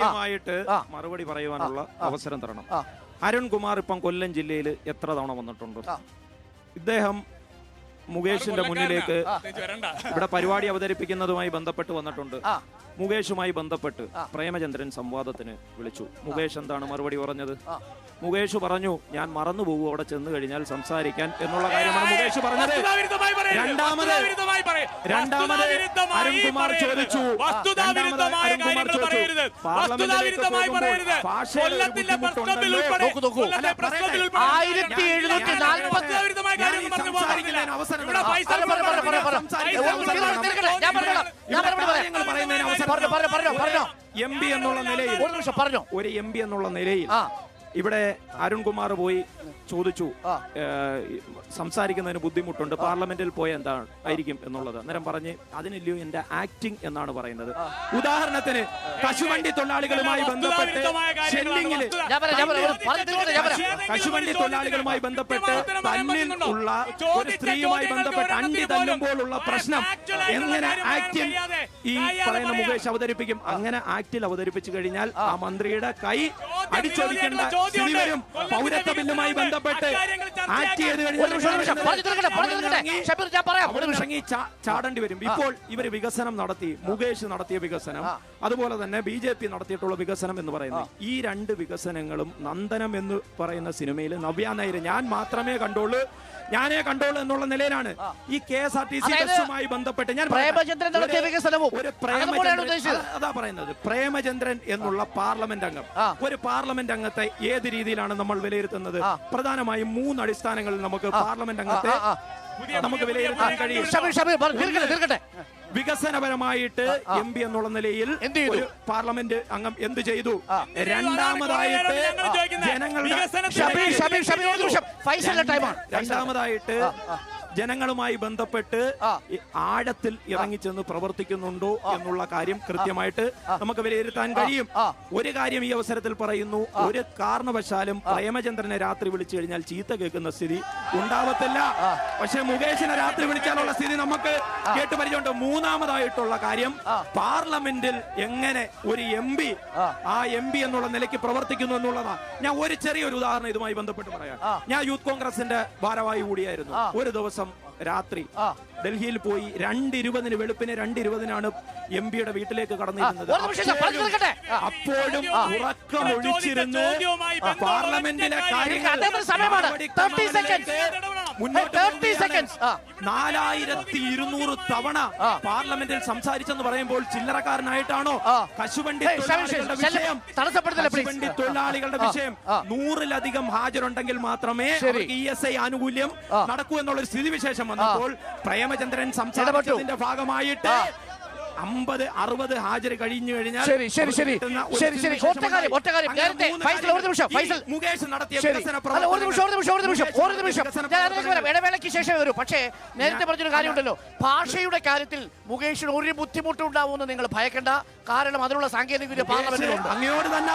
കൃത്യമായിട്ട് മറുപടി പറയുവാനുള്ള അവസരം തരണം. അരുൺകുമാർ ഇപ്പം കൊല്ലം ജില്ലയിൽ എത്ര തവണ വന്നിട്ടുണ്ട്? ഇദ്ദേഹം മുകേഷിന്റെ മുന്നിലേക്ക് ഇവിടെ പരിപാടി അവതരിപ്പിക്കുന്നതുമായി ബന്ധപ്പെട്ട് വന്നിട്ടുണ്ട്. മുകേഷുമായി ബന്ധപ്പെട്ട് പ്രേമചന്ദ്രൻ സംവാദത്തിന് വിളിച്ചു. മുകേഷ് എന്താണ് മറുപടി പറഞ്ഞത്? മുകേഷ് പറഞ്ഞു, ഞാൻ മറന്നു പോകും അവിടെ ചെന്ന് കഴിഞ്ഞാൽ സംസാരിക്കാൻ എന്നുള്ള കാര്യമാണ് മുകേഷ് പറഞ്ഞത്. രണ്ടാമത് അരുൺകുമാർ ചോദിച്ചു, MP എന്നുള്ള നിലയിൽ ഒരു MP എന്നുള്ള നിലയിൽ ഇവിടെ അരുൺകുമാർ പോയി ചോദിച്ചു, സംസാരിക്കുന്നതിന് ബുദ്ധിമുട്ടുണ്ട്, പാർലമെന്റിൽ പോയ എന്താണ് ആയിരിക്കും എന്നുള്ളത്. അന്നേരം പറഞ്ഞ് അതിനല്ലയോ എന്റെ ആക്ടിംഗ് എന്നാണ് പറയുന്നത്. ഉദാഹരണത്തിന് കശുവണ്ടി തൊഴിലാളികളുമായി ബന്ധപ്പെട്ട് കശുവണ്ടി തൊഴിലാളികളുമായി ബന്ധപ്പെട്ട് തന്നിൽ ഉള്ള ഒരു സ്ത്രീയുമായി ബന്ധപ്പെട്ട് അണ്ടി തല്ലുമ്പോഴുള്ള പ്രശ്നം എങ്ങനെ ആക്ടിൽ ഈ പറയുന്ന മുകേഷ് അവതരിപ്പിക്കും? അങ്ങനെ ആക്ടിൽ അവതരിപ്പിച്ചു കഴിഞ്ഞാൽ ആ മന്ത്രിയുടെ കൈ അടിച്ചൊടിക്കേണ്ട സ്ഥിതി വരും. പൗരത്വ ബില്ലുമായി ബന്ധപ്പെട്ട് ആക്ട് ചെയ്ത് ചാടേണ്ടി വരും. ഇപ്പോൾ ഇവര് വികസനം നടത്തി, മുകേഷ് നടത്തിയ വികസനം, അതുപോലെ തന്നെ BJP നടത്തിയിട്ടുള്ള വികസനം എന്ന് പറയുന്നത്, ഈ രണ്ട് വികസനങ്ങളും നന്ദനം എന്ന് പറയുന്ന സിനിമയിൽ നവ്യ നായർ ഞാൻ മാത്രമേ കണ്ടോളൂ എന്നുള്ള നിലയിലാണ് ഈ KSRTC ബസ്സുമായി ബന്ധപ്പെട്ട് ഞാൻ അതാ പറയുന്നത്. പ്രേമചന്ദ്രൻ എന്നുള്ള പാർലമെന്റ് അംഗം, ഒരു പാർലമെന്റ് അംഗത്തെ ഏത് രീതിയിലാണ് നമ്മൾ വിലയിരുത്തുന്നത്? പ്രധാനമായും 3 അടിസ്ഥാനങ്ങളിൽ നമുക്ക് പാർലമെന്റ് അംഗത്തെ നമുക്ക് വിലയിരുത്താൻ കഴിയും. വികസനപരമായിട്ട് MP എന്നുള്ള നിലയിൽ ഒരു പാർലമെന്റ് അംഗം എന്ത് ചെയ്തു? രണ്ടാമതായിട്ട് ജനങ്ങളുമായി ബന്ധപ്പെട്ട് ആഴത്തിൽ ഇറങ്ങിച്ചെന്ന് പ്രവർത്തിക്കുന്നുണ്ടോ എന്നുള്ള കാര്യം കൃത്യമായിട്ട് നമുക്ക് വിലയിരുത്താൻ കഴിയും. ഒരു കാര്യം ഈ അവസരത്തിൽ പറയുന്നു, ഒരു കാരണവശാലും പ്രേമചന്ദ്രനെ രാത്രി വിളിച്ചു കഴിഞ്ഞാൽ ചീത്ത കേൾക്കുന്ന സ്ഥിതി ഉണ്ടാവത്തില്ല. പക്ഷെ മുകേഷിനെ രാത്രി വിളിച്ചാലുള്ള സ്ഥിതി നമുക്ക് കേട്ട് പരിചയമുണ്ട്. മൂന്നാമതായിട്ടുള്ള കാര്യം, പാർലമെന്റിൽ എങ്ങനെ ഒരു MP ആ MP എന്നുള്ള നിലയ്ക്ക് പ്രവർത്തിക്കുന്നു എന്നുള്ളതാണ്. ഞാൻ ഒരു ചെറിയൊരു ഉദാഹരണം ഇതുമായി ബന്ധപ്പെട്ട് പറയാം. ഞാൻ യൂത്ത് കോൺഗ്രസിന്റെ ഭാരവാഹി കൂടിയായിരുന്നു. ഒരു ദിവസം രാത്രി ഡൽഹിയിൽ പോയി 2:20 വെളുപ്പിന് 2:20 MP-യുടെ വീട്ടിലേക്ക് കടന്നിരുന്നത്. അപ്പോഴും ഉറക്കമൊഴിച്ചിരുന്ന് പാർലമെന്റിലെ കാര്യങ്ങൾ 4200 തവണ പാർലമെന്റിൽ സംസാരിച്ചെന്ന് പറയുമ്പോൾ ചില്ലറക്കാരനായിട്ടാണോ? കശുവണ്ടി തൊഴിലാളികളുടെ വിഷയം 100-ലധികം ഹാജരുണ്ടെങ്കിൽ മാത്രമേ ESI ആനുകൂല്യം നടക്കൂ എന്നുള്ള സ്ഥിതി വിശേഷം വന്നപ്പോൾ പ്രേമചന്ദ്രൻ സംസാരിച്ചതിന്റെ ഭാഗമായിട്ട് 50-60 ഹാജർ കഴിഞ്ഞു കഴിഞ്ഞാൽ മുകേഷ് നടത്തിയ ഇടവേളയ്ക്ക് ശേഷം വരും. പക്ഷേ നേരത്തെ പറഞ്ഞൊരു കാര്യമുണ്ടല്ലോ, ഭാഷയുടെ കാര്യത്തിൽ മുകേഷിന് ഒരു ബുദ്ധിമുട്ടുണ്ടാവുമെന്ന് നിങ്ങൾ ഭയക്കണ്ട. കാരണം അതിനുള്ള സാങ്കേതിക വിദ്യ പാർലമെന്റിലുണ്ട്. അങ്ങയോട് തന്നെ